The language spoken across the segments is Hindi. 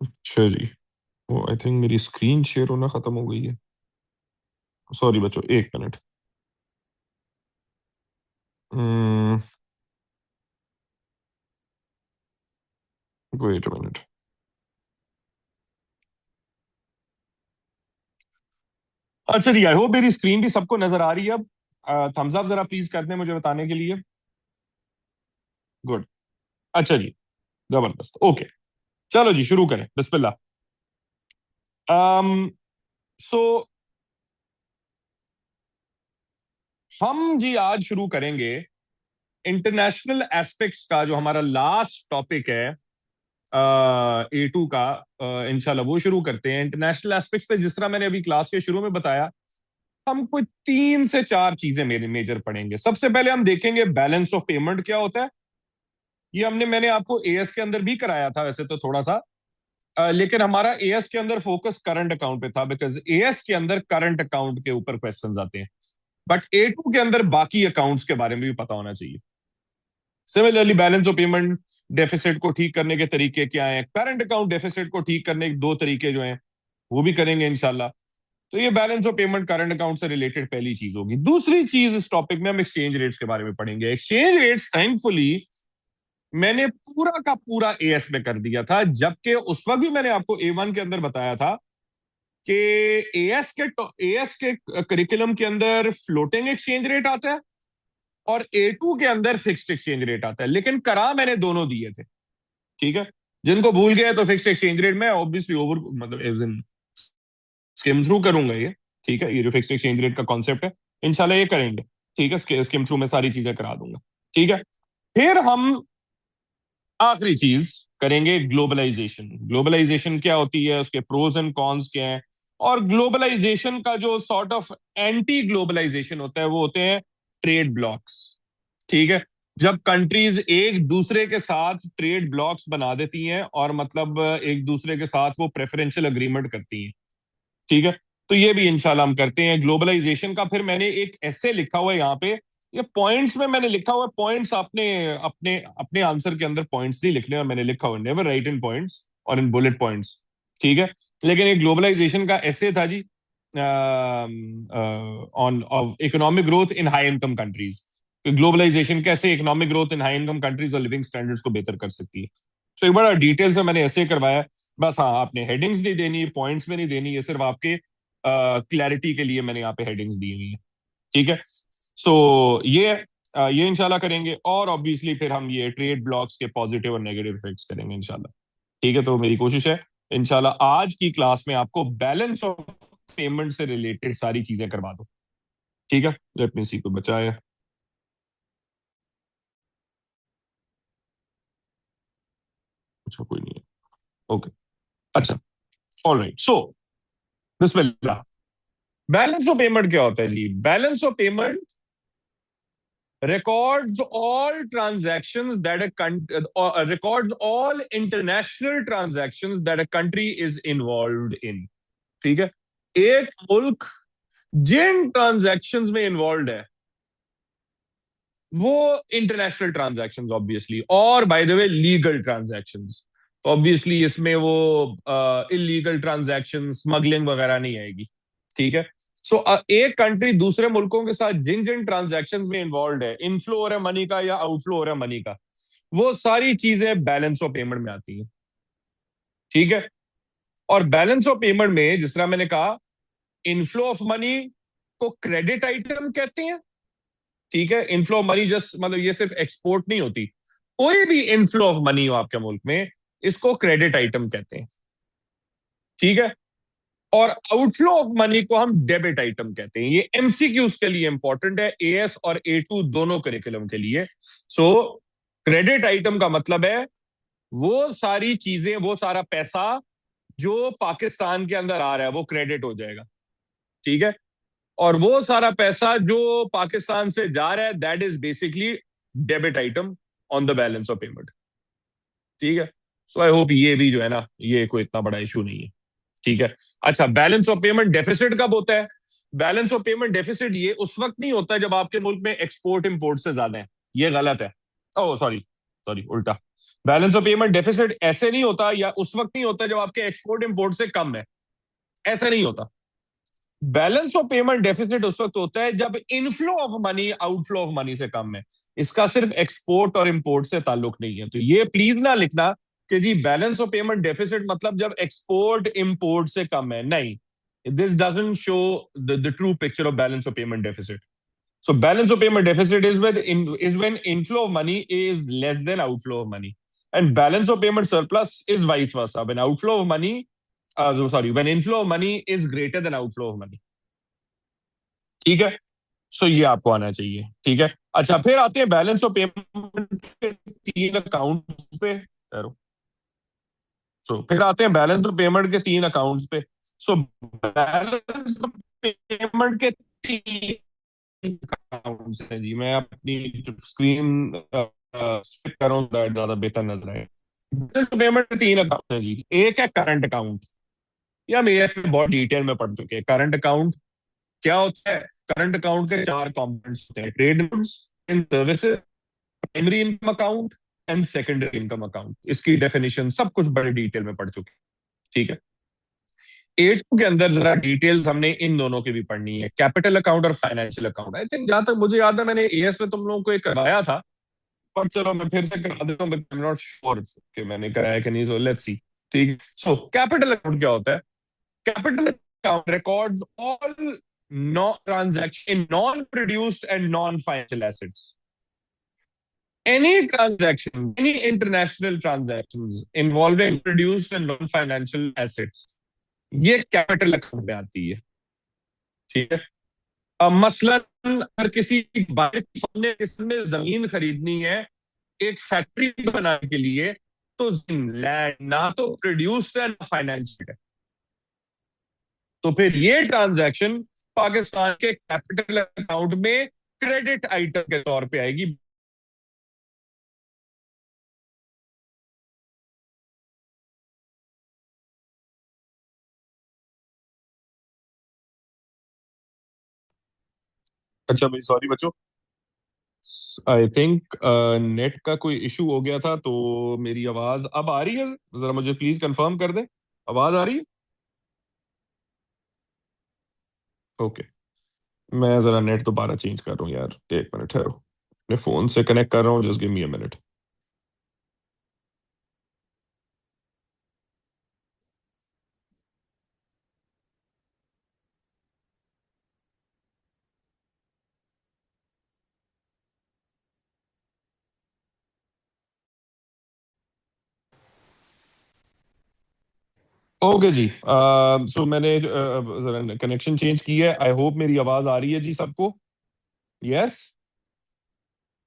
अच्छा जी। वो आई थिंक मेरी स्क्रीन शेयर होना खत्म हो गई है। सॉरी बच्चों, एक मिनट। Wait a minute. अच्छा जी, आई होप मेरी स्क्रीन भी सबको नजर आ रही है अब। थम्स अप जरा प्लीज कर दें मुझे बताने के लिए। गुड। अच्छा जी, जबरदस्त, ओके। चलो जी, शुरू करें, बिस्मिल्लाह। um, सो हम जी आज शुरू करेंगे इंटरनेशनल एस्पेक्ट्स का, जो हमारा लास्ट टॉपिक है A2 का। इंशाल्लाह वो शुरू करते हैं। इंटरनेशनल एस्पेक्ट्स पे जिस तरह मैंने अभी क्लास के शुरू में बताया, हम कोई 3 से 4 चीजें मेरे मेजर पढ़ेंगे। सबसे पहले हम देखेंगे बैलेंस ऑफ पेमेंट क्या होता है। ये मैंने आपको एएस के अंदर भी कराया था वैसे तो थोड़ा सा, लेकिन हमारा एएस के अंदर फोकस करंट अकाउंट पे था, बिकॉज एएस के अंदर करंट अकाउंट के ऊपर क्वेश्चंस आते हैं। बट A2 के अंदर बाकी अकाउंट्स के बारे में भी पता होना चाहिए। Similarly balance of payment deficit को ठीक करने के तरीके क्या हैं, करंट अकाउंट डेफिसिट को ठीक करने के 2 तरीके जो हैं वो भी करेंगे इंशाल्लाह। तो ये balance of payment current account से रिलेटेड पहली चीज होगी। दूसरी चीज इस टॉपिक में हम एक्सचेंज रेट्स के बारे में पढ़ेंगे। एक्सचेंज रेट्स थैंकफुली मैंने पूरा का पूरा एएस में कर दिया था, जबकि उस वक्त भी मैंने आपको A1 के अंदर बताया था कि एएस के करिकुलम के अंदर फ्लोटिंग एक्सचेंज रेट आता है और A2 के अंदर फिक्स्ड एक्सचेंज रेट आता है, लेकिन करा मैंने दोनों दिए थे। ठीक है, जिनको भूल गए तो फिक्स्ड एक्सचेंज रेट में ऑब्वियसली ओवर मतलब एज इन स्किम थ्रू करूंगा ये। ठीक है, ये जो फिक्स्ड एक्सचेंज रेट का कॉन्सेप्ट है इंशाल्लाह ये करेंगे। ठीक है, स्किम थ्रू में सारी चीजें करा दूंगा। ठीक है, फिर हम आखिरी चीज करेंगे ग्लोबलाइजेशन। ग्लोबलाइजेशन क्या होती है, उसके प्रोज एंड कॉन्स क्या हैं, और ग्लोबलाइजेशन का जो सॉर्ट ऑफ एंटी ग्लोबलाइजेशन होता है वो होते हैं ट्रेड ब्लॉक्स। ठीक है, जब कंट्रीज एक दूसरे के साथ ट्रेड ब्लॉक्स बना देती हैं और मतलब एक दूसरे के साथ वो प्रेफरेंशियल अग्रीमेंट करती हैं। ठीक है, तो ये भी इंशाल्लाह हम करते हैं ग्लोबलाइजेशन का। फिर मैंने एक ऐसे लिखा हुआ है यहाँ पे, ये पॉइंट्स में मैंने लिखा हुआ है। पॉइंट्स आपने अपने अपने आंसर के अंदर पॉइंट्स नहीं लिखने, और मैंने लिखा हुआ नेवर राइट इन पॉइंट्स और इन बुलेट पॉइंट्स। ठीक है, लेकिन एक ग्लोबलाइजेशन का ऐसे था जी, on of economic growth in high income countries. Globalization कैसे economic growth in high income countries और लिविंग स्टैंडर्ड्स को बेहतर कर सकती है। तो एक बड़ा डिटेल से मैंने ऐसे करवाया है। बस हाँ, आपने हेडिंग्स नहीं देनी, पॉइंट्स में नहीं देनी, ये सिर्फ आपके क्लैरिटी के लिए मैंने यहाँ पे हेडिंग्स दी हुई है। ठीक है, सो ये इंशाल्लाह करेंगे, और ऑब्वियसली फिर हम ये ट्रेड ब्लॉक्स के पॉजिटिव और नेगेटिव इफेक्ट्स करेंगे इंशाल्लाह। ठीक है, तो मेरी कोशिश है इंशाल्लाह आज की क्लास में आपको बैलेंस ऑफ पेमेंट से रिलेटेड सारी चीजें करवा दो। ठीक है, लेट मी सी कोई बचा है। अच्छा, कोई नहीं है, ओके। अच्छा, ऑलराइट, सो बिस्मिल्लाह। बैलेंस ऑफ पेमेंट क्या होता है जी? Balance of payment records all transactions that a records all international transactions that a country is involved in। ठीक है, एक मुल्क जिन ट्रांजैक्शंस में इन्वॉल्व है वो इंटरनेशनल ट्रांजैक्शंस ऑब्वियसली, और by the way legal transactions. तो ऑब्वियसली इसमें वो इलीगल ट्रांजैक्शन स्मगलिंग वगैरह नहीं आएगी। ठीक है, सो एक कंट्री दूसरे मुल्कों के साथ जिन जिन ट्रांजैक्शंस में इन्वॉल्व है, इनफ्लो हो रहा है मनी का या आउटफ्लो हो रहा है मनी का, वो सारी चीजें बैलेंस ऑफ पेमेंट में आती हैं। ठीक है, और बैलेंस ऑफ पेमेंट में जिस तरह मैंने कहा, इनफ्लो ऑफ मनी को क्रेडिट आइटम कहते हैं। ठीक है, इनफ्लो ऑफ मनी जस्ट मतलब ये सिर्फ एक्सपोर्ट नहीं होती, कोई भी इनफ्लो ऑफ मनी हो आपके मुल्क में, इसको क्रेडिट आइटम कहते हैं। ठीक है, और आउटफ्लो ऑफ मनी को हम डेबिट आइटम कहते हैं। ये एमसीक्यूज के लिए इंपॉर्टेंट है, एएस और A2 दोनों करिकुलम के लिए। सो क्रेडिट आइटम का मतलब है वो सारी चीजें, वो सारा पैसा जो पाकिस्तान के अंदर आ रहा है वो क्रेडिट हो जाएगा। ठीक है, और वो सारा पैसा जो पाकिस्तान से जा रहा है that is basically debit item on the balance of payment. ठीक है, सो आई होप ये भी जो है ना, ये कोई इतना बड़ा इशू नहीं है। ठीक है, अच्छा, बैलेंस ऑफ पेमेंट डेफिसिट कब होता है? बैलेंस ऑफ पेमेंट डेफिसिट ये उस वक्त नहीं होता जब आपके मुल्क में एक्सपोर्ट इंपोर्ट से ज्यादा है। ये गलत है। ओह सॉरी, सॉरी उल्टा। बैलेंस ऑफ पेमेंट डेफिसिट ऐसे नहीं होता, या उस वक्त नहीं होता जब आपके एक्सपोर्ट इंपोर्ट से कम है, ऐसा नहीं होता। बैलेंस ऑफ पेमेंट डेफिसिट उस वक्त होता है जब inflow of money outflow of money से कम है। इसका सिर्फ एक्सपोर्ट और इंपोर्ट से ताल्लुक नहीं है। तो ये प्लीज ना लिखना कि जी बैलेंस ऑफ पेमेंट डेफिसिट मतलब जब एक्सपोर्ट इंपोर्ट से कम है, नहीं। This doesn't show the true picture of balance of payment deficit. So balance of payment deficit is when inflow of money is less than outflow of money, and balance of payment surplus is vice versa. When outflow of money, when inflow of money is greater than outflow of money. ठीक है। सो ये आपको आना चाहिए। ठीक है। अच्छा, फिर आते हैं बैलेंस ऑफ पेमेंट के तीन अकाउंट्स पे। फिर आते हैं बैलेंस ऑफ पेमेंट के तीन अकाउंट्स पे। सो बैलेंस ऑफ पेमेंट के तीन अकाउंट्स हैं जी। मैं अपनी स्क्रीन स्किप कर रहा हूँ, ज्यादा बेहतर नजर आए। बैलेंस ऑफ पेमेंट के तीन अकाउंट हैं जी। एक है करंट अकाउंट, या हम एएस में बहुत डिटेल में पढ़ चुके हैं। करंट अकाउंट क्या होता है? करंट अकाउंट के चार कंपोनेंट्स होते हैं: trade goods and services, primary income account and secondary income account. इसकी डेफिनेशन सब कुछ बड़े डिटेल में पढ़ चुके हैं। ठीक है। A2 के अंदर जरा डिटेल्स हमने इन दोनों की भी पढ़नी है, कैपिटल अकाउंट और फाइनेंशियल अकाउंट। आई थिंक जहां तक मुझे याद है मैंने एएस में तुम लोगों को एक कराया था, पर चलो मैं फिर से करा देता हूँ, but I am not sure कि मैंने कराया कि नहीं। So let's see. ठीक है। सो कैपिटल अकाउंट क्या होता है? Capital account records all transaction non produced and non financial assets. Any transaction, any international transactions involving produced and non-financial assets, ये कैपिटल अकाउंट में आती है। ठीक है। अब मसलन अगर किसी बाहर की फर्म ने किसी ने जमीन खरीदनी है एक फैक्ट्री बनाने के लिए, तो लैंड ना तो प्रोड्यूस्ड है ना फाइनेंशियल है, तो फिर ये ट्रांजैक्शन पाकिस्तान के कैपिटल अकाउंट में क्रेडिट आइटम के तौर पे आएगी। अच्छा भाई, सॉरी बच्चों, आई थिंक नेट का कोई इशू हो गया था, तो मेरी आवाज अब आ रही है? जरा मुझे प्लीज कंफर्म कर दें, आवाज आ रही है? ओके। मैं जरा नेट दोबारा चेंज कर रहा हूँ यार, एक मिनट ठहरो। अपने फोन से कनेक्ट कर रहा हूँ, just give me a minute. Okay जी। सो मैंने जरा कनेक्शन चेंज की है। आई होप मेरी आवाज आ रही है जी सबको। यस।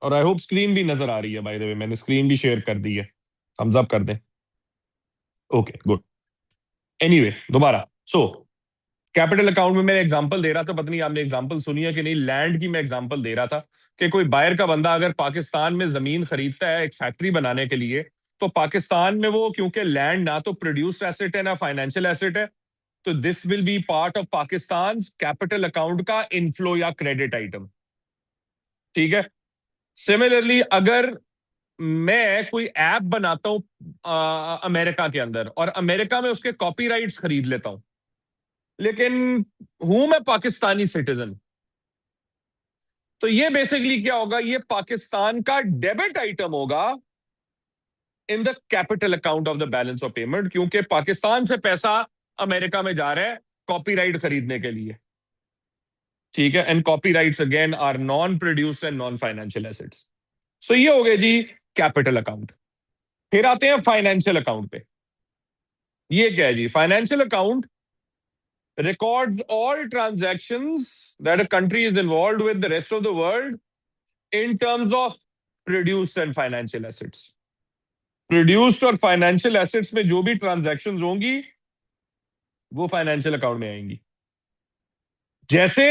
और आई होप स्क्रीन भी नजर आ रही है। बाय द वे, मैंने स्क्रीन भी शेयर कर दी है, थम्स अप कर दें। Okay good. एनीवे, दोबारा। सो कैपिटल अकाउंट में मैं एग्जांपल दे रहा था, पता नहीं आपने एग्जांपल सुनी है कि नहीं। लैंड की मैं एग्जांपल दे रहा था कि कोई बायर का बंदा अगर पाकिस्तान में जमीन खरीदता है एक फैक्ट्री बनाने के लिए, तो पाकिस्तान में वो क्योंकि लैंड ना तो प्रोड्यूस्ड एसेट है ना फाइनेंशियल एसेट है, तो this will be part of Pakistan capital account का इनफ्लो या क्रेडिट आइटम। ठीक है। सिमिलरली अगर मैं कोई ऐप बनाता हूं अमेरिका के अंदर, और अमेरिका में उसके कॉपीराइट्स खरीद लेता हूं, लेकिन हूं मैं पाकिस्तानी सिटीजन, तो ये बेसिकली क्या होगा? ये पाकिस्तान का डेबिट आइटम होगा in the capital account of the balance of payment, क्योंकि पाकिस्तान से पैसा अमेरिका में जा रहा है कॉपीराइट खरीदने के लिए। ठीक है। And copyrights again are non produced and non financial assets. So ये हो गए जी कैपिटल अकाउंट। फिर आते हैं फाइनेंशियल अकाउंट पे। ये क्या है जी? Financial account records all transactions that a country is involved with the rest of the world in terms of produced and financial assets. Produced और फाइनेंशियल एसेट्स में जो भी ट्रांजैक्शंस होंगी वो फाइनेंशियल अकाउंट में आएंगी। जैसे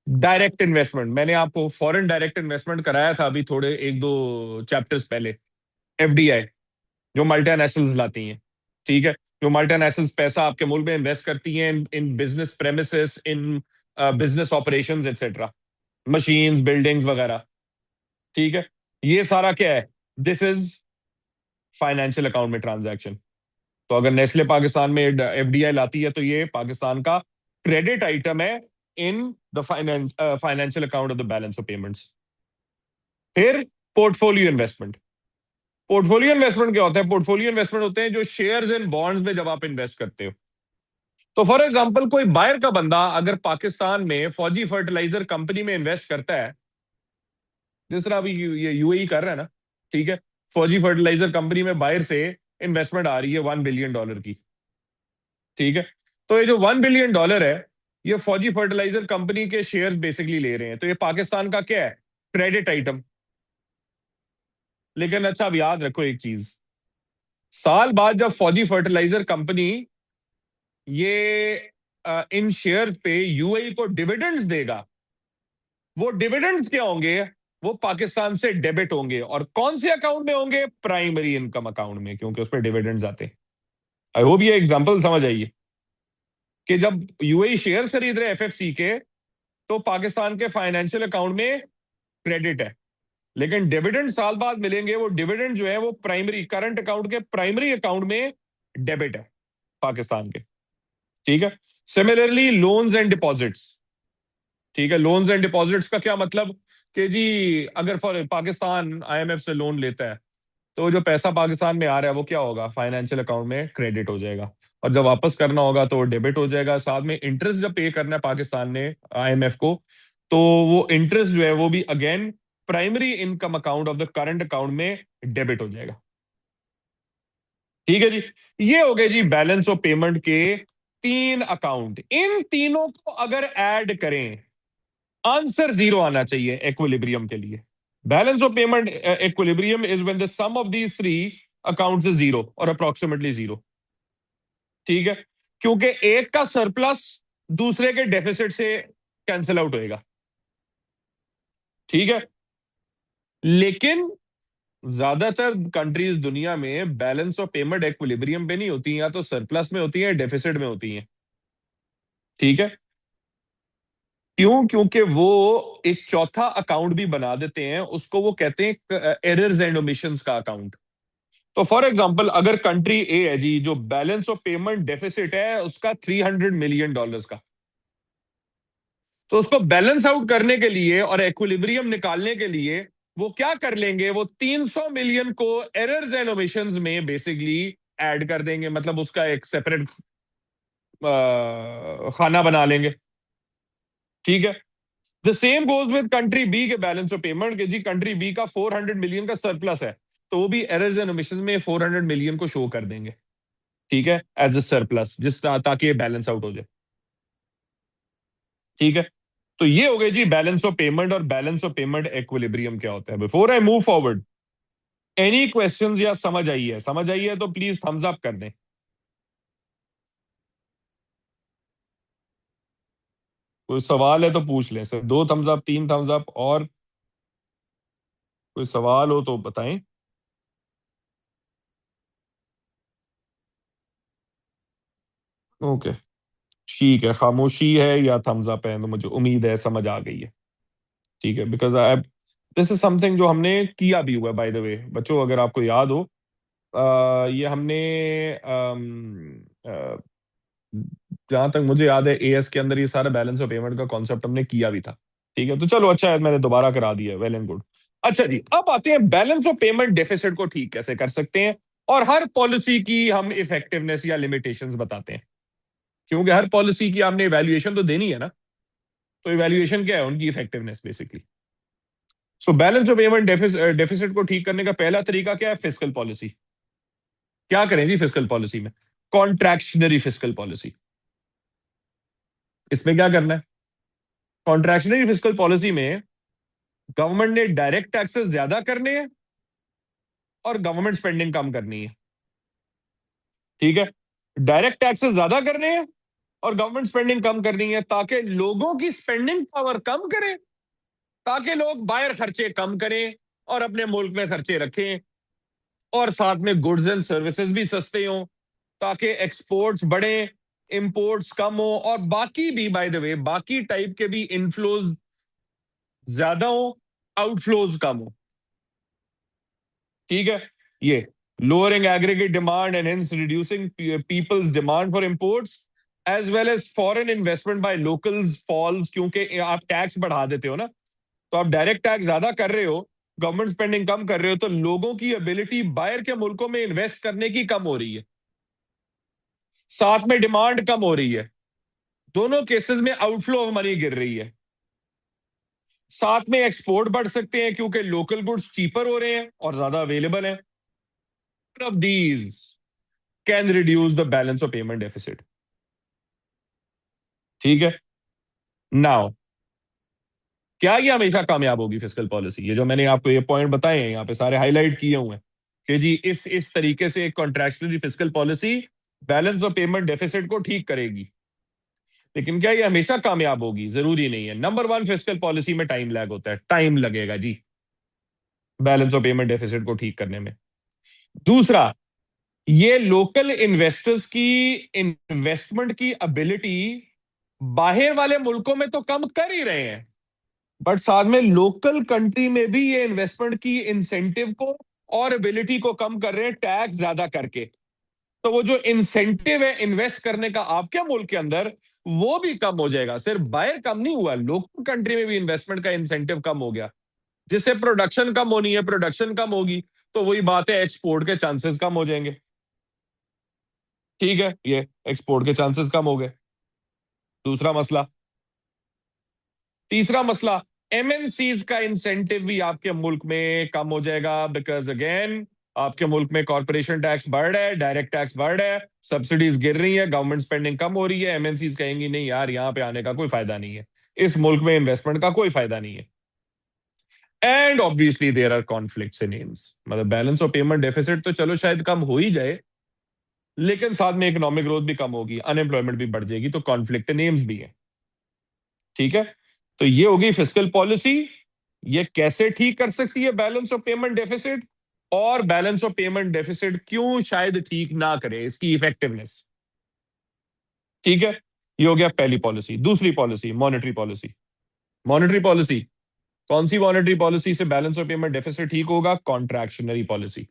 डायरेक्ट इन्वेस्टमेंट, मैंने आपको फॉरेन डायरेक्ट इन्वेस्टमेंट कराया था अभी थोड़े एक दो चैप्टर्स पहले। एफडीआई जो मल्टीनेशनल्स लाती हैं। ठीक है। जो मल्टीनेशनल्स पैसा आपके मुल्क में इन्वेस्ट करती हैं in business premises, in business operations etcetera, machines, buildings वगैरह। ठीक है। ये सारा क्या है? दिस इज फाइनेंशियल अकाउंट में ट्रांजैक्शन। तो अगर नेस्ले पाकिस्तान में एफडीआई लाती है तो ये पाकिस्तान का क्रेडिट आइटम है in the financial account of the balance of payments. फिर पोर्टफोलियो इन्वेस्टमेंट। पोर्टफोलियो इन्वेस्टमेंट क्या होता है? पोर्टफोलियो इन्वेस्टमेंट होते हैं जो शेयर्स एंड बॉन्ड्स में जब आप इन्वेस्ट करते हो। तो फॉर एग्जांपल कोई बायर का बंदा अगर पाकिस्तान में फौजी फर्टिलाइजर कंपनी में इन्वेस्ट करता है, जिस तरह अभी ये यूएई कर रहा है ना, ठीक है, फौजी फर्टिलाइजर कंपनी में बायर से इन्वेस्टमेंट आ रही है $1 बिलियन की, ठीक है। तो ये जो $1 बिलियन है, ये फौजी फर्टिलाइजर कंपनी के शेयर्स बेसिकली ले रहे हैं। तो ये पाकिस्तान का क्या है? Credit item. लेकिन अच्छा, अब याद रखो एक चीज, साल बाद जब फौजी फर्टिलाइजर कंपनी ये इन शेयर्स पे यूएई को डिविडेंड्स देगा, वो डिविडेंड्स क्या होंगे? वो पाकिस्तान से डेबिट होंगे। और कौन से अकाउंट में होंगे? प्राइमरी इनकम अकाउंट में, क्योंकि उस पर डिविडेंड्स आते हैं। आई होप ये एग्जांपल समझ आइए कि जब यूएई शेयर्स खरीद रहे एफएफसी के, तो पाकिस्तान के फाइनेंशियल अकाउंट में क्रेडिट है, लेकिन डिविडेंड साल बाद मिलेंगे। वो डिविडेंड जो है वो प्राइमरी करंट अकाउंट के प्राइमरी अकाउंट में डेबिट है पाकिस्तान के, ठीक है। सिमिलरली लोन्स एंड डिपॉजिट्स, ठीक है। लोन्स एंड डिपॉजिट्स का क्या मतलब कि जी अगर फॉर पाकिस्तान आईएमएफ से लोन लेता है, तो जो पैसा पाकिस्तान में आ रहा है वो क्या होगा? फाइनेंशियल अकाउंट में क्रेडिट हो जाएगा। और जब वापस करना होगा तो डेबिट हो जाएगा। साथ में इंटरेस्ट जब पे करना है पाकिस्तान ने आईएमएफ को, तो वो इंटरेस्ट जो है वो भी again primary income account of the current account में डेबिट हो जाएगा, ठीक है जी। ये हो गए जी बैलेंस ऑफ पेमेंट के 3 अकाउंट। इन तीनों को अगर ऐड करें, आंसर 0 आना चाहिए इक्विलिब्रियम के लिए। Balance of payment equilibrium is when the sum of these 3 accounts is 0 और अप्रोक्सीमेटली 0, ठीक है। क्योंकि एक का सरप्लस दूसरे के डेफिसिट से कैंसिल आउट होएगा, ठीक है। लेकिन ज्यादातर कंट्रीज दुनिया में बैलेंस ऑफ पेमेंट इक्विलिब्रियम पे नहीं होती, या तो सरप्लस में होती है, डेफिसिट में होती है, ठीक है। क्यों? क्योंकि वो एक चौथा अकाउंट भी बना देते हैं, उसको वो कहते हैं एरर्स एंड ओमिशंस का अकाउंट। तो फॉर एग्जांपल अगर कंट्री ए है जी, जो बैलेंस ऑफ पेमेंट डेफिसिट है उसका $300 मिलियन का, तो उसको बैलेंस आउट करने के लिए और इक्विलिब्रियम निकालने के लिए वो क्या कर लेंगे? वो 300 मिलियन को एरर्स एंड ओमिशंस में बेसिकली ऐड कर देंगे, मतलब उसका एक सेपरेट खाना बना लेंगे, ठीक है। The same goes with country B के बैलेंस ऑफ पेमेंट के जी, कंट्री बी का 400 मिलियन का सरप्लस है, तो वो भी एरर्स एंड ओमिशंस में 400 मिलियन को शो कर देंगे, ठीक है, एज अ सरप्लस, ताकि ये बैलेंस आउट हो जाए, ठीक है। तो ये हो गए जी बैलेंस ऑफ पेमेंट और बैलेंस ऑफ पेमेंट इक्विलिब्रियम क्या होता है। Before I move forward, any questions या समझ आई है? समझ आई है तो प्लीज थम्स अप कर दें। कोई सवाल है तो पूछ लें sir, 2 thumbs up, 3 thumbs up, और कोई सवाल हो तो बताएं। ओके, ठीक है, खामोशी है या थम्स अप है, तो मुझे उम्मीद है समझ आ गई है, ठीक है। Because I, this is something जो हमने किया भी हुआ है बाय द वे बच्चों, अगर आपको याद हो। ये हमने जहां तक मुझे याद है एएस के अंदर ये सारा बैलेंस ऑफ पेमेंट का कॉन्सेप्ट हमने किया भी था, ठीक है। तो चलो अच्छा है, मैंने दोबारा करा दिया, वेल एंड गुड। अच्छा जी, अब आते हैं बैलेंस ऑफ पेमेंट डेफिसिट को ठीक कैसे कर सकते हैं, और हर पॉलिसी की हम इफेक्टिवनेस या लिमिटेशंस बताते हैं, क्योंकि हर पॉलिसी की आपने इवैल्यूएशन तो देनी है ना। तो इवैल्यूएशन क्या है? उनकी effectiveness basically. So balance of payment deficit को ठीक करने का पहला तरीका क्या है? Fiscal policy. क्या करें जी फिस्कल पॉलिसी में? Contractionary fiscal policy. इसमें क्या करना है? कॉन्ट्रैक्शनरी फिस्कल पॉलिसी में गवर्नमेंट ने डायरेक्ट टैक्सेस ज्यादा करने हैं और गवर्नमेंट स्पेंडिंग कम करनी है, ठीक है। डायरेक्ट टैक्सेस ज्यादा करने हैं और गवर्नमेंट स्पेंडिंग कम करनी है, ताकि लोगों की स्पेंडिंग पावर कम करें, ताकि लोग बाहर खर्चे कम करें और अपने मुल्क में खर्चे रखें, और साथ में गुड्स एंड सर्विसेज भी सस्ते हों, ताकि एक्सपोर्ट्स बढ़े, इंपोर्ट्स कम हो, और बाकी भी बाय द वे बाकी टाइप के भी इनफ्लोज ज्यादा हो, आउटफ्लोज कम हो, ठीक है। ये lowering aggregate demand and hence reducing people's demand for imports, as well as foreign investment by locals falls, क्योंकि आप टैक्स बढ़ा देते हो ना, तो आप डायरेक्ट टैक्स ज्यादा कर रहे हो, गवर्नमेंट स्पेंडिंग कम कर रहे हो, तो लोगों की एबिलिटी बाहर के मुल्कों में इन्वेस्ट करने की कम हो रही है, साथ में डिमांड कम हो रही है, दोनों केसेस में आउटफ्लो ऑफ मनी गिर रही है, साथ में एक्सपोर्ट बढ़ सकते हैं क्योंकि लोकल गुड्स चीपर हो रहे हैं और ज्यादा अवेलेबल हैं. Of these can reduce the balance of payment deficit. ठीक है. नाउ क्या ये हमेशा कामयाब होगी फिस्कल पॉलिसी? ये जो मैंने आपको ये पॉइंट बताए हैं यहाँ पे सारे हाईलाइट किए हुए हैं कि जी इस तरीके से एक contractionary fiscal policy balance of payment deficit को ठीक करेगी. लेकिन क्या ये हमेशा कामयाब होगी? जरूरी नहीं है. नंबर वन, फिस्कल पॉलिसी में टाइम लैग होता है, टाइम लगेगा जी बैलेंस ऑफ पेमेंट डेफिसिट को ठीक करने में. दूसरा, ये लोकल इन्वेस्टर्स की इन्वेस्टमेंट की एबिलिटी बाहर वाले मुल्कों में तो कम कर ही रहे हैं, बट साथ में लोकल कंट्री में भी ये इन्वेस्टमेंट की इंसेंटिव को और एबिलिटी को कम कर रहे हैं टैक्स ज्यादा करके. तो वो जो इंसेंटिव है इन्वेस्ट करने का आपके मुल्क के अंदर, वो भी कम हो जाएगा. सिर्फ बाहर कम नहीं हुआ, लोकल कंट्री में भी इन्वेस्टमेंट का इंसेंटिव कम हो गया, जिससे प्रोडक्शन कम होनी है, प्रोडक्शन कम होगी तो वही बात है, एक्सपोर्ट के चांसेस कम हो जाएंगे. ठीक है, ये एक्सपोर्ट के चांसेस कम हो गए. दूसरा मसला. तीसरा मसला, एमएनसीज का इंसेंटिव भी आपके मुल्क में कम हो जाएगा, बिकॉज अगेन आपके मुल्क में कॉर्पोरेशन टैक्स बढ़ रहा है, डायरेक्ट टैक्स बढ़ रहा है, सब्सिडीज गिर रही है, गवर्नमेंट स्पेंडिंग कम हो रही है. एमएनसीज कहेंगी नहीं यार, यहां पे आने का कोई फायदा नहीं है, इस मुल्क में इन्वेस्टमेंट का कोई फायदा नहीं है. And obviously there are conflicts in aims. मतलब बैलेंस ऑफ पेमेंट डेफिसिट तो चलो शायद कम हो ही जाए, लेकिन साथ में इकोनॉमिक ग्रोथ भी कम होगी, अनएम्प्लॉयमेंट भी बढ़ जाएगी, तो कॉन्फ्लिक्ट इन एम्स भी है. ठीक है. तो ये होगी फिस्कल पॉलिसी. ये कैसे ठीक कर सकती है बैलेंस ऑफ पेमेंट डेफिसिट, और बैलेंस ऑफ पेमेंट डेफिसिट क्यों शायद ठीक ना करे, इसकी इफेक्टिवनेस. ठीक है. ये हो गया पहली पॉलिसी. दूसरी policy, monetary policy. Monetary policy, कौन सी मॉनेटरी पॉलिसी से बैलेंस ऑफ पेमेंट डेफिसिट ठीक होगा? Contractionary policy.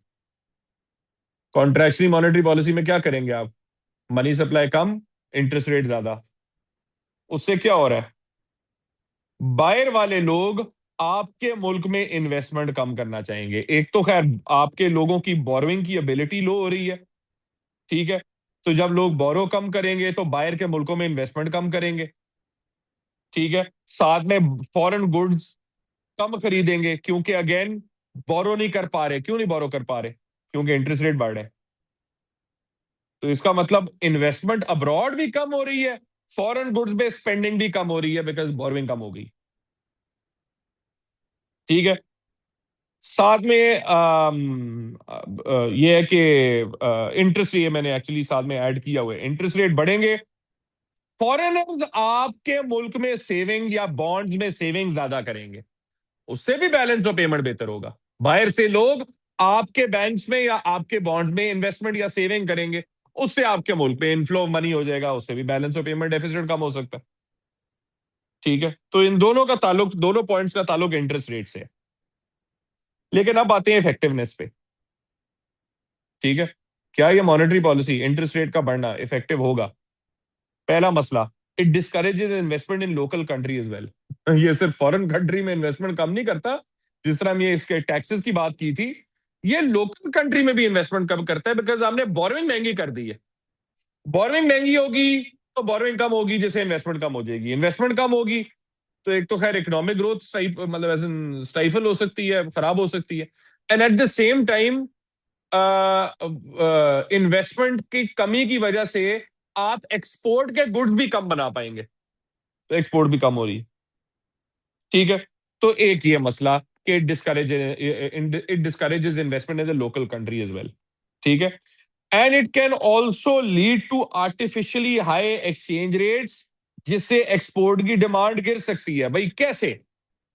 Contractionary monetary policy में क्या करेंगे आप? मनी सप्लाई कम, इंटरेस्ट रेट ज्यादा. उससे क्या हो रहा है? बाहर वाले लोग आपके मुल्क में इन्वेस्टमेंट कम करना चाहेंगे. एक तो खैर आपके लोगों की बोरोइंग की एबिलिटी लो हो रही है. ठीक है. तो जब लोग बोरो कम करेंगे तो बाहर के मुल्कों में इन्वेस्टमेंट कम करेंगे. ठीक है. साथ में फॉरेन गुड्स कम खरीदेंगे, क्योंकि अगेन बोरो नहीं कर पा रहे. क्यों नहीं बोरो कर पा रहे? क्योंकि इंटरेस्ट रेट बढ़ रहे हैं. तो इसका मतलब इन्वेस्टमेंट अब्रॉड भी कम हो रही है, फॉरेन गुड्स पे स्पेंडिंग भी कम हो रही है, बिकॉज बोरोइंग कम हो गई. ठीक है. साथ में ये है कि इंटरेस्ट, ये मैंने एक्चुअली साथ में ऐड किया हुआ है, इंटरेस्ट रेट बढ़ेंगे, फॉरेनर्स आपके मुल्क में सेविंग या बॉन्ड्स में सेविंग ज्यादा करेंगे, उससे भी बैलेंस ऑफ पेमेंट बेहतर होगा. बाहर से लोग आपके बैंक्स में या आपके बॉन्ड्स में इन्वेस्टमेंट या सेविंग करेंगे, उससे आपके मुल्क में इनफ्लो मनी हो जाएगा, उससे भी बैलेंस ऑफ पेमेंट डेफिसिट कम हो सकता है. ठीक है. तो इन दोनों का ताल्लुक, दोनों पॉइंट्स का ताल्लुक इंटरेस्ट रेट से है. लेकिन अब आते हैं इफेक्टिवनेस पे. ठीक है. क्या ये मॉनेटरी पॉलिसी, इंटरेस्ट रेट का बढ़ना इफेक्टिव होगा? पहला मसला, it discourages investment in local country as well. ये सिर्फ फॉरेन कंट्री में इन्वेस्टमेंट कम नहीं करता, जिस तरह हम ये इसके टैक्सेस की बात की थी, ये लोकल कंट्री में भी इन्वेस्टमेंट कम करता है, बिकॉज हमने बोरोइंग महंगी कर दी है. बोरोइंग महंगी होगी तो बोरोइंग कम होगी, जिससे इन्वेस्टमेंट कम हो जाएगी. इन्वेस्टमेंट कम होगी तो एक तो खैर इकोनॉमिक ग्रोथ मतलब ऐसे स्टाइफल हो सकती है, खराब हो सकती है. And at the same time investment की कमी की वजह से आप एक्सपोर्ट के गुड्स भी कम बना पाएंगे, तो एक्सपोर्ट भी कम हो रही है. ठीक है. तो एक ये मसला कि it discourages investment in the local country as well. ठीक है. And it can also lead to artificially high exchange rates, जिससे एक्सपोर्ट की डिमांड गिर सकती है. भाई कैसे?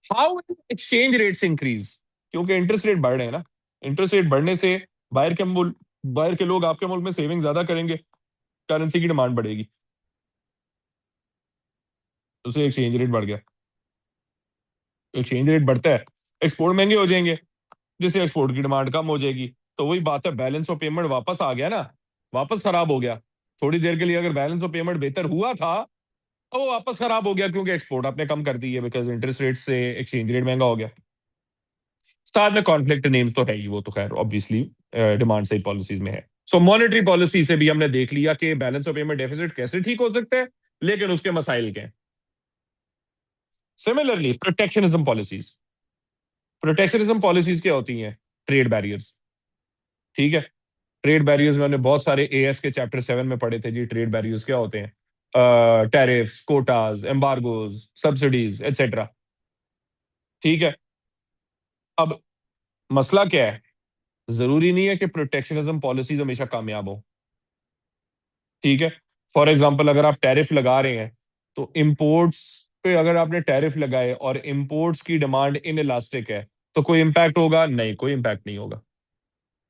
How exchange rates increase? क्योंकि इंटरेस्ट रेट बढ़ रहे हैं ना. इंटरेस्ट रेट बढ़ने से बाहर के मुल्क, बाहर के लोग आपके मुल्क में सेविंग ज्यादा करेंगे, करेंसी की डिमांड बढ़ेगी, उससे एक्सचेंज रेट बढ़ गया. एक्सचेंज रेट बढ़ता है, एक्सपोर्ट महंगे हो जाएंगे, जिससे एक्सपोर्ट की डिमांड कम हो जाएगी, तो वही बात है, बैलेंस ऑफ पेमेंट वापस आ गया ना, वापस खराब हो गया। थोड़ी देर के लिए अगर बैलेंस ऑफ पेमेंट बेहतर हुआ था तो वो वापस खराब हो गया, क्योंकि एक्सपोर्ट आपने कम कर दी है, बिकॉज इंटरेस्ट रेट से एक्सचेंज रेट महंगा हो गया। साथ में कॉन्फ्लिक्ट नेम्स तो है ही, वो तो खैर ऑब्वियसली डिमांड साइड पॉलिसीज में है। सो मॉनेटरी पॉलिसी से भी हमने देख लिया कि बैलेंस ऑफ पेमेंट डेफिसिट कैसे ठीक हो सकते हैं, लेकिन उसके मसाइल के हैं। Similarly protectionism policies, protectionism policies क्या होती हैं? Trade barriers. ठीक है, ट्रेड बैरियर्स में हमने बहुत सारे एएस के चैप्टर 7 में पढ़े थे जी। ट्रेड बैरियर्स क्या होते हैं? Tariffs, quotas, embargoes, subsidies etcetera. ठीक है, अब मसला क्या है? जरूरी नहीं है कि प्रोटेक्शनिज्म पॉलिसीज हमेशा कामयाब हो। ठीक है, फॉर एग्जाम्पल अगर आप टैरिफ लगा रहे हैं, तो इंपोर्ट्स पे अगर आपने टैरिफ लगाए और इंपोर्ट्स की डिमांड इन इलास्टिक है, तो कोई इंपैक्ट होगा? नहीं, कोई इंपैक्ट नहीं होगा,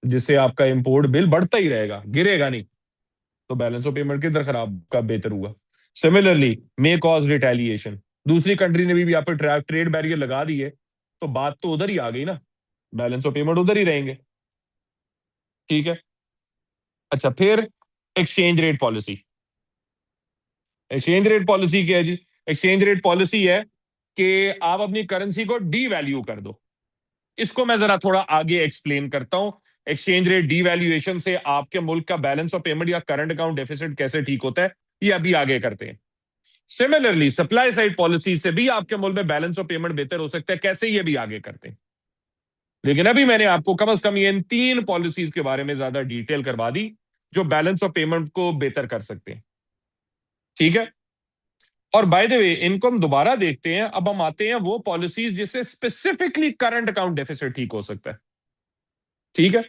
जिससे आपका इंपोर्ट बिल बढ़ता ही रहेगा, गिरेगा नहीं। तो बैलेंस ऑफ पेमेंट किधर खराब का बेहतर हुआ? सिमिलरली मे कॉज रिटेलिएशन, दूसरी कंट्री ने भी आप पे ट्रेड बैरियर लगा दिए, तो बात तो उधर ही आ गई ना, बैलेंस ऑफ पेमेंट उधर ही रहेंगे। ठीक है, अच्छा फिर exchange rate policy. Exchange rate policy क्या है जी? एक्सचेंज रेट पॉलिसी है कि आप अपनी करेंसी को डी वैल्यू कर दो। इसको मैं जरा थोड़ा आगे एक्सप्लेन करता हूं। एक्सचेंज रेट डी वैल्यूएशन से आपके मुल्क का बैलेंस ऑफ पेमेंट या करंट अकाउंट डेफिसिट कैसे ठीक होता है, ये अभी आगे करते हैं। सिमिलरली सप्लाई साइड पॉलिसी से भी आपके मुल्क में बैलेंस ऑफ पेमेंट बेहतर हो सकता है, कैसे, ये भी आगे करते हैं। लेकिन अभी मैंने आपको कम से कम ये इन 3 पॉलिसीज के बारे में ज्यादा डिटेल करवा दी, जो बैलेंस ऑफ पेमेंट को बेहतर कर सकते हैं। ठीक है, और बाय द वे इनको हम दोबारा देखते हैं। अब हम आते हैं वो पॉलिसीज जिससे स्पेसिफिकली करंट अकाउंट डेफिसिट ठीक हो सकता है। ठीक है,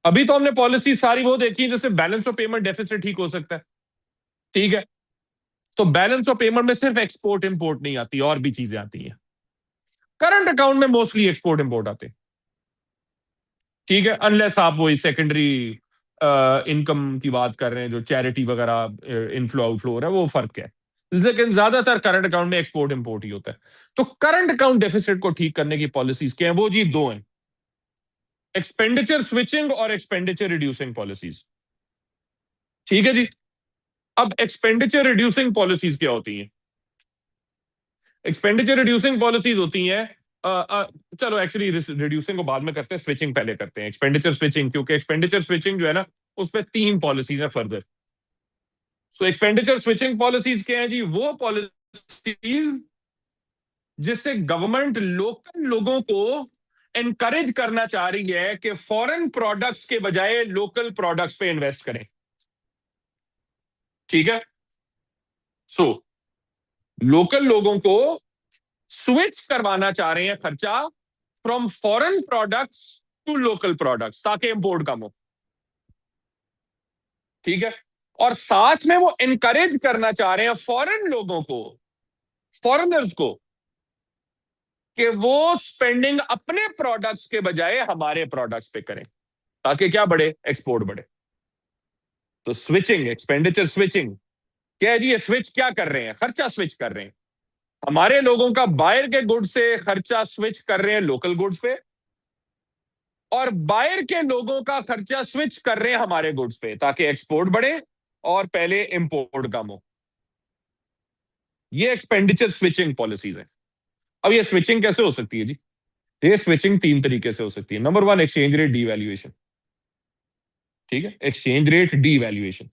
अभी तो हमने पॉलिसी सारी वो देखी जिससे बैलेंस ऑफ पेमेंट डेफिसिट ठीक हो सकता है। ठीक है, तो बैलेंस ऑफ पेमेंट में सिर्फ एक्सपोर्ट इंपोर्ट नहीं आती, और भी चीजें आती हैं। करंट अकाउंट में मोस्टली एक्सपोर्ट इंपोर्ट आते हैं। ठीक है, अनलेस आप वही सेकेंडरी इनकम की बात कर रहे हैं, जो चैरिटी वगैरह इनफ्लो आउटफ्लो हो रहा है, वो फर्क है। लेकिन ज्यादातर करंट अकाउंट में एक्सपोर्ट इंपोर्ट ही होता है। तो करंट अकाउंट डेफिसिट को ठीक करने की पॉलिसीज क्या है? वो जी दो हैं, एक्सपेंडिचर स्विचिंग और एक्सपेंडिचर रिड्यूसिंग पॉलिसीज। ठीक है जी, अब एक्सपेंडिचर रिड्यूसिंग पॉलिसीज क्या होती हैं? एक्सपेंडिचर रिड्यूसिंग पॉलिसीज होती हैं, चलो एक्चुअली रिड्यूसिंग को बाद में करते हैं, स्विचिंग पहले करते हैं। एक्सपेंडिचर स्विचिंग, क्योंकि एक्सपेंडिचर स्विचिंग जो है ना, उसमें 3 पॉलिसीज है फर्दर। सो एक्सपेंडिचर स्विचिंग पॉलिसीज क्या है जी? वो पॉलिसीज जिससे गवर्नमेंट लोकल लोगों को एनकरेज करना चाह रही है कि फॉरेन प्रोडक्ट्स के बजाय लोकल प्रोडक्ट्स पे इन्वेस्ट करें। ठीक है, सो लोकल लोगों को स्विच करवाना चाह रहे हैं खर्चा from foreign products to local products, ताकि इंपोर्ट कम हो। ठीक है, और साथ में वो इनकरेज करना चाह रहे हैं फॉरेन लोगों को, फॉरेनर्स को, कि वो स्पेंडिंग अपने प्रोडक्ट्स के बजाय हमारे प्रोडक्ट्स पे करें, ताकि क्या बढ़े? एक्सपोर्ट बढ़े। तो स्विचिंग, एक्सपेंडिचर स्विचिंग क्या है जी? ये स्विच क्या कर रहे हैं? खर्चा स्विच कर रहे हैं। हमारे लोगों का बाहर के गुड्स से खर्चा स्विच कर रहे हैं लोकल गुड्स पे, और बाहर के लोगों का खर्चा स्विच कर रहे हैं हमारे गुड्स पे, ताकि एक्सपोर्ट बढ़े और पहले इंपोर्ट कम हो। ये एक्सपेंडिचर स्विचिंग पॉलिसीज है। अब ये स्विचिंग कैसे हो सकती है जी? ये स्विचिंग 3 तरीके से हो सकती है। Number 1, exchange rate devaluation. ठीक है, एक्सचेंज रेट डीवैल्यूएशन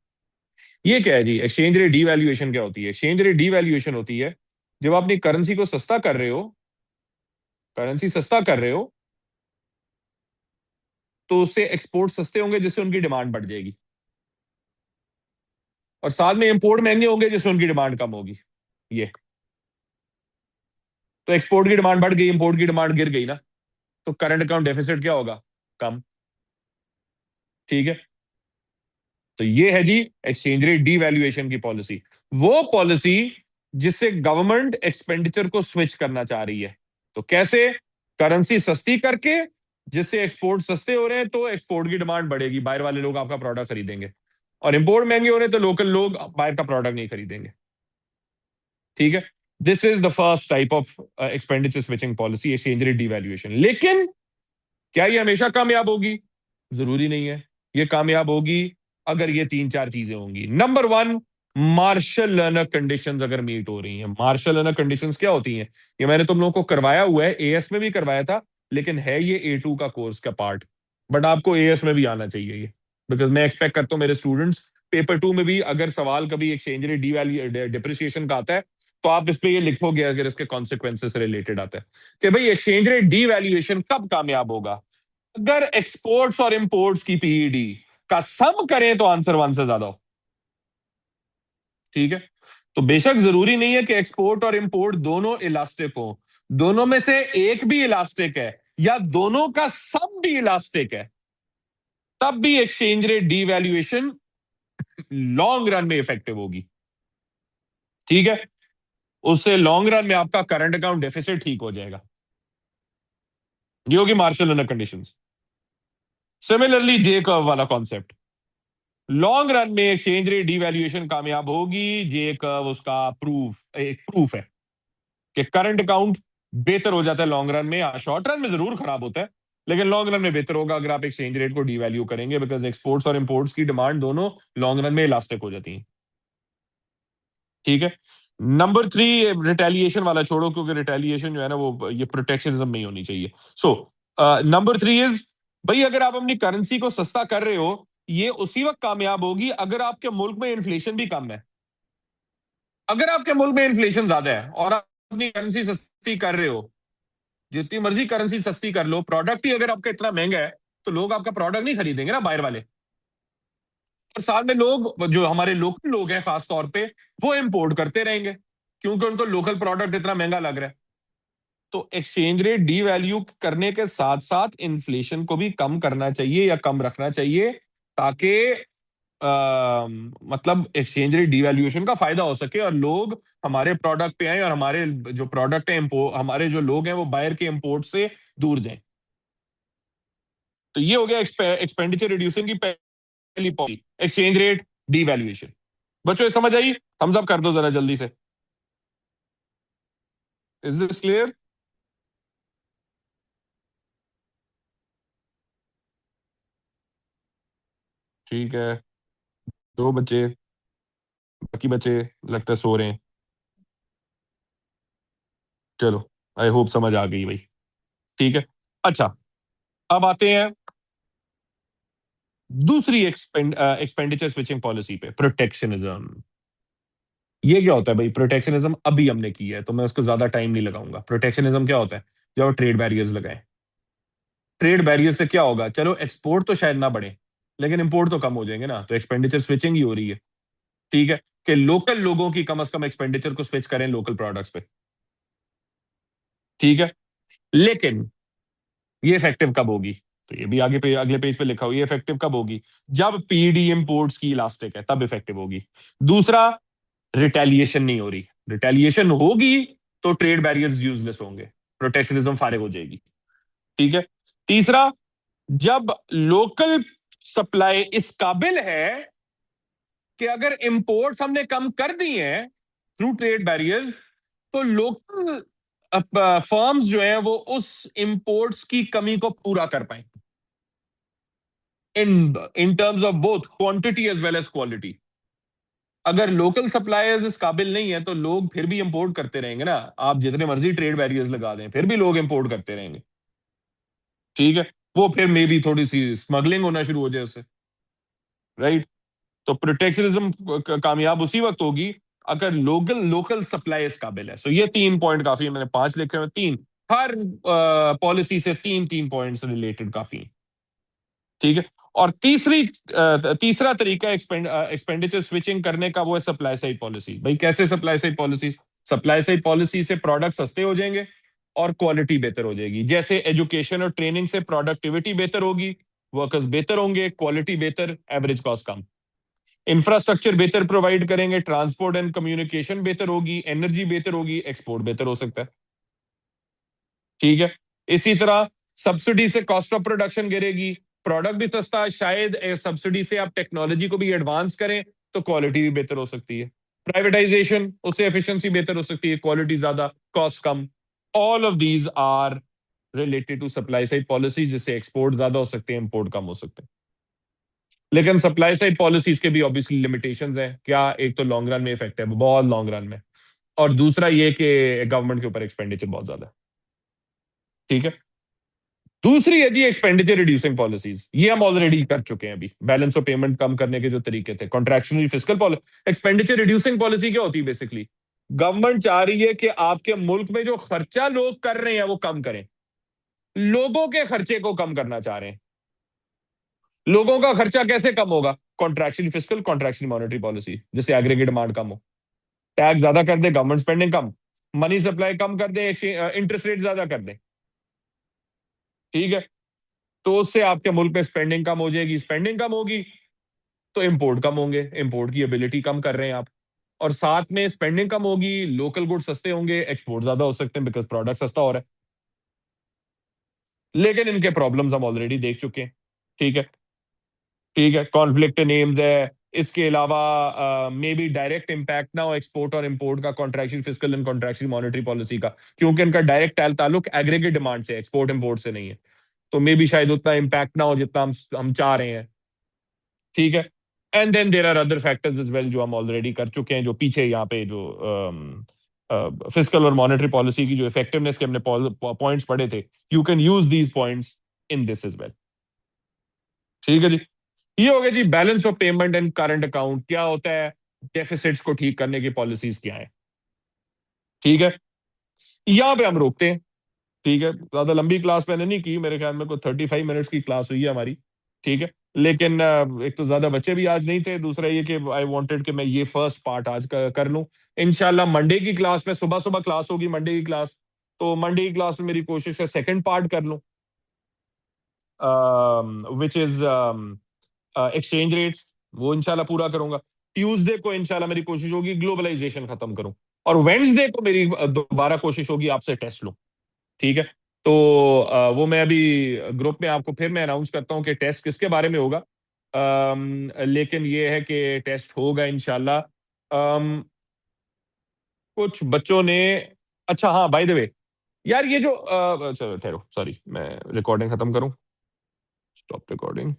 ये क्या है जी? एक्सचेंज रेट डीवैल्यूएशन क्या होती है? एक्सचेंज रेट डीवैल्यूएशन होती है जब आप अपनी करेंसी को सस्ता कर रहे हो, करेंसी सस्ता कर रहे हो, तो उससे एक्सपोर्ट सस्ते होंगे, जिससे उनकी डिमांड बढ़ जाएगी, और साथ में इंपोर्ट महंगे होंगे, जिससे उनकी डिमांड कम होगी। ये तो एक्सपोर्ट की डिमांड बढ़ गई, इंपोर्ट की डिमांड गिर गई ना, तो करंट अकाउंट डेफिसिट क्या होगा? कम। ठीक है, तो ये है जी एक्सचेंज रेट डीवैल्यूएशन की पॉलिसी। वो पॉलिसी जिससे गवर्नमेंट एक्सपेंडिचर को स्विच करना चाह रही है। तो कैसे? करेंसी सस्ती करके, जिससे एक्सपोर्ट सस्ते हो रहे हैं तो एक्सपोर्ट की डिमांड बढ़ेगी, बाहर वाले लोग आपका प्रोडक्ट खरीदेंगे, और इंपोर्ट महंगे हो रहे हैं तो लोकल लोग बाहर का प्रोडक्ट नहीं खरीदेंगे। ठीक है, this is the first type of expenditure switching policy, exchange rate devaluation. लेकिन क्या ये हमेशा कामयाब होगी? जरूरी नहीं है। ये कामयाब होगी अगर ये तीन चार चीजें होंगी। Number one, Marshall Lerner conditions अगर मीट हो रही हैं। मार्शल लर्नर कंडीशंस क्या होती हैं? ये मैंने तुम लोगों को करवाया हुआ है, एएस में भी करवाया था, लेकिन है ये ए2 का कोर्स का पार्ट। बट आपको एएस में भी आना चाहिए ये, बिकॉज मैं एक्सपेक्ट करता हूँ मेरे स्टूडेंट्स पेपर 2 में भी अगर सवाल कभी एक्सचेंज रेट डी डिप्रिसिएशन का आता है, तो आप इस पे ये लिखोगे अगर इसके कॉन्सिक्वेंसेस से रिलेटेड आता है कि भाई एक्सचेंज रेट डीवैल्यूएशन कब कामयाब होगा? अगर एक्सपोर्ट्स और इंपोर्ट्स की पीईडी का सम करें तो आंसर वन से ज्यादा हो। ठीक है, तो बेशक जरूरी नहीं है कि एक्सपोर्ट और इंपोर्ट दोनों इलास्टिक हो, दोनों में से एक भी इलास्टिक है या दोनों का सम भी इलास्टिक है, तब भी exchange rate devaluation long run में इफेक्टिव होगी। ठीक है, उससे लॉन्ग रन में आपका करंट अकाउंट डेफिसिट ठीक हो जाएगा। ये होगी Marshall Lerner conditions. Similarly J curve वाला कॉन्सेप्ट, लॉन्ग रन में एक्सचेंज रेट डीवैल्यूएशन कामयाब होगी। जे कर्व उसका एक प्रूफ है कि करंट अकाउंट बेहतर हो जाता है लॉन्ग रन में। शॉर्ट रन में जरूर खराब होता है, लेकिन लॉन्ग रन में बेहतर होगा अगर आप एक्सचेंज रेट को डीवैल्यू करेंगे, बिकॉज एक्सपोर्ट्स और इंपोर्ट्स की डिमांड दोनों लॉन्ग रन में इलास्टिक हो जाती है। ठीक है, नंबर 3, रिटेलिएशन वाला छोड़ो, क्योंकि रिटेलिएशन जो है ना वो ये प्रोटेक्शनिज्म नहीं होनी चाहिए। सो नंबर 3 इज, भाई अगर आप अपनी करेंसी को सस्ता कर रहे हो, ये उसी वक्त कामयाब होगी अगर आपके मुल्क में इन्फ्लेशन भी कम है। अगर आपके मुल्क में इन्फ्लेशन ज्यादा है और आप अपनी करेंसी सस्ती कर रहे हो, जितनी मर्जी करेंसी सस्ती कर लो, प्रोडक्ट ही अगर आपका इतना महंगा है, तो लोग आपका प्रोडक्ट नहीं खरीदेंगे ना, बाहर वाले। और साथ में लोग, जो हमारे लोकल लोग हैं खास तौर पे, वो इंपोर्ट करते रहेंगे, क्योंकि उनको लोकल प्रोडक्ट इतना महंगा लग रहा है। तो एक्सचेंज रेट डी वैल्यू करने के साथ साथ इन्फ्लेशन को भी कम करना चाहिए या कम रखना चाहिए, ताकि मतलब एक्सचेंज रेट डिवैल्यूएशन का फायदा हो सके और लोग हमारे प्रोडक्ट पे आए और हमारे जो प्रोडक्ट है, हमारे जो लोग हैं वो बाहर के इंपोर्ट से दूर जाएं। तो ये हो गया एक्सपेंडिचर रिड्यूसिंग की पहली पॉलिसी, एक्सचेंज रेट डिवैल्यूएशन। बच्चों ये समझ आई? थम्स अप कर दो जरा जल्दी से। Is this clear? ठीक है, दो बच्चे, बाकी बच्चे लगता है सो रहे हैं। चलो, आई होप समझ आ गई भाई। ठीक है, अच्छा, अब आते हैं दूसरी एक्सपेंडिचर स्विचिंग पॉलिसी पे, प्रोटेक्शनिज्म। ये क्या होता है भाई? प्रोटेक्शनिज्म अभी हमने की है, तो मैं उसको ज्यादा टाइम नहीं लगाऊंगा। प्रोटेक्शनिज्म क्या होता है? जब ट्रेड बैरियर्स लगाए, ट्रेड बैरियर से क्या होगा? चलो एक्सपोर्ट तो शायद ना बढ़े, लेकिन इंपोर्ट तो कम हो जाएंगे ना, तो एक्सपेंडिचर स्विचिंग ही हो रही है। ठीक है, कि लोकल लोगों की कम से कम एक्सपेंडिचर को स्विच करें लोकल प्रोडक्ट्स पे। ठीक है, लेकिन ये इफेक्टिव कब होगी? तो ये भी आगे पे अगले पेज पे लिखा हो, ये इफेक्टिव कब होगी? जब पीडी इंपोर्ट्स की इलास्टिक है, तब इफेक्टिव होगी। दूसरा, रिटेलिएशन नहीं हो रही। रिटेलिएशन होगी तो ट्रेड बैरियर्स यूजलेस होंगे, प्रोटेक्शनिज्म फारिग हो जाएगी। ठीक है, तीसरा, जब लोकल सप्लाई इस काबिल है कि अगर इंपोर्ट्स हमने कम कर दिए हैं थ्रू ट्रेड बैरियर्स, तो लोकल फर्म्स जो हैं वो उस इंपोर्ट्स की कमी को पूरा कर पाए, in in terms of both quantity as well as quality. अगर लोकल सप्लायर्स इस काबिल नहीं है, तो लोग फिर भी इंपोर्ट करते रहेंगे ना। आप जितने मर्जी ट्रेड बैरियर्स लगा दें, फिर भी लोग इंपोर्ट करते रहेंगे। ठीक है, वो फिर मे बी थोड़ी सी स्मगलिंग होना शुरू हो जाए उससे, राइट? तो प्रोटेक्शनिज्म कामयाब उसी वक्त होगी अगर लोकल लोकल सप्लाई इस काबिल है। सो ये 3 पॉइंट काफी है, मैंने 5 लिखे हुए, 3 हर पॉलिसी से 3 3 पॉइंट्स रिलेटेड काफी हैं। ठीक है, और तीसरा तरीका एक्सपेंडिचर स्विचिंग करने का, वो है सप्लाई साइड पॉलिसी। भाई कैसे supply side policy? Supply side policy से प्रोडक्ट सस्ते हो जाएंगे और क्वालिटी बेहतर हो जाएगी। जैसे एजुकेशन और ट्रेनिंग से प्रोडक्टिविटी बेहतर होगी, वर्कर्स बेहतर होंगे, क्वालिटी बेहतर, एवरेज कॉस्ट कम। इंफ्रास्ट्रक्चर बेहतर प्रोवाइड करेंगे, ट्रांसपोर्ट एंड कम्युनिकेशन बेहतर होगी, एनर्जी बेहतर होगी, एक्सपोर्ट बेहतर हो सकता है। ठीक है, इसी तरह सब्सिडी से कॉस्ट ऑफ प्रोडक्शन गिरेगी, प्रोडक्ट भी सस्ता है, शायद सब्सिडी से आप टेक्नोलॉजी को भी एडवांस करें तो क्वालिटी भी बेहतर हो सकती है। प्राइवेटाइजेशन, उससे एफिशिएंसी बेहतर हो सकती है, क्वालिटी ज्यादा, कॉस्ट कम। All of these are related to supply side policy, जिससे एक्सपोर्ट ज्यादा हो सकते हैं, इंपोर्ट कम हो सकते हैं। लेकिन सप्लाई साइड पॉलिसीज के भी ऑब्वियसली लिमिटेशंस हैं। क्या? एक तो लॉन्ग रन में इफेक्ट है, बहुत लॉन्ग रन में, और दूसरा ये कि गवर्नमेंट के ऊपर एक्सपेंडिचर बहुत ज्यादा है। ठीक है। दूसरी है जी एक्सपेंडिचर रिड्यूसिंग पॉलिसीज। ये हम ऑलरेडी कर चुके हैं अभी। बैलेंस ऑफ पेमेंट कम करने के जो तरीके थे, contractional fiscal policy. Expenditure reducing policy क्या होती है? बेसिकली गवर्नमेंट चाह रही है कि आपके मुल्क में जो खर्चा लोग कर रहे हैं वो कम करें। लोगों के खर्चे को कम करना चाह रहे हैं। लोगों का खर्चा कैसे कम होगा? कॉन्ट्रैक्शनल फिस्कल, कॉन्ट्रैक्शनल मॉनेटरी पॉलिसी, जिससे एग्रीगेट डिमांड कम हो, टैक्स ज्यादा कर दे, गवर्नमेंट स्पेंडिंग कम, मनी सप्लाई कम कर दे, इंटरेस्ट रेट ज्यादा कर दे। ठीक है। तो उससे आपके मुल्क में स्पेंडिंग कम हो जाएगी, स्पेंडिंग कम होगी तो इंपोर्ट कम होंगे, इंपोर्ट की एबिलिटी कम कर रहे हैं आप। और साथ में स्पेंडिंग कम होगी, लोकल गुड सस्ते होंगे, एक्सपोर्ट ज्यादा हो सकते हैं बिकॉज प्रोडक्ट सस्ता हो रहा है। लेकिन इनके प्रॉब्लम्स हम ऑलरेडी देख चुके हैं। ठीक है। ठीक है, कॉन्फ्लिक्ट नेम्स है। इसके अलावा मे बी डायरेक्ट इम्पैक्ट ना हो एक्सपोर्ट और इंपोर्ट का, contraction fiscal and contraction monetary policy का, क्योंकि इनका डायरेक्ट ताल्लुक एग्रीगेट डिमांड से, एक्सपोर्ट इंपोर्ट से नहीं है। तो मे बी शायद उतना इम्पैक्ट ना हो जितना हम चाह रहे हैं। ठीक है। And then there are other factors as well, जो हम ऑलरेडी कर चुके हैं, जो पीछे यहाँ पे जो फिस्कल और मॉनेटरी पॉलिसी की जो इफेक्टिवनेस के हमने पॉइंट्स पढ़े थे, you can use these points in this as well. ठीक है जी। ये हो गया जी balance of payment and current account क्या होता है, डेफिसिट्स को ठीक करने की पॉलिसीज क्या है। ठीक है। यहां पे हम रोकते हैं। ठीक है, ज्यादा लंबी क्लास मैंने नहीं की, मेरे ख्याल में कोई 35 मिनट्स की क्लास हुई है हमारी। ठीक है। लेकिन एक तो ज्यादा बच्चे भी आज नहीं थे, दूसरा ये कि आई वांटेड कि मैं ये फर्स्ट पार्ट आज कर लूं। इंशाल्लाह मंडे की क्लास में, सुबह सुबह क्लास होगी मंडे की क्लास, तो मंडे की क्लास में मेरी कोशिश है सेकंड पार्ट कर लूं, विच इज एक्सचेंज रेट्स, वो इंशाल्लाह पूरा करूंगा। ट्यूसडे को इंशाल्लाह मेरी कोशिश होगी ग्लोबलाइजेशन खत्म करूं, और वेंसडे को मेरी दोबारा कोशिश होगी आपसे टेस्ट लूं। ठीक है। तो वो मैं अभी ग्रुप में आपको फिर मैं अनाउंस करता हूँ कि टेस्ट किसके बारे में होगा। लेकिन ये है कि टेस्ट होगा इंशाल्लाह। कुछ बच्चों ने, अच्छा हाँ बाय द वे, यार ये जो चलो ठहरो, सॉरी मैं रिकॉर्डिंग खत्म करूं, स्टॉप रिकॉर्डिंग।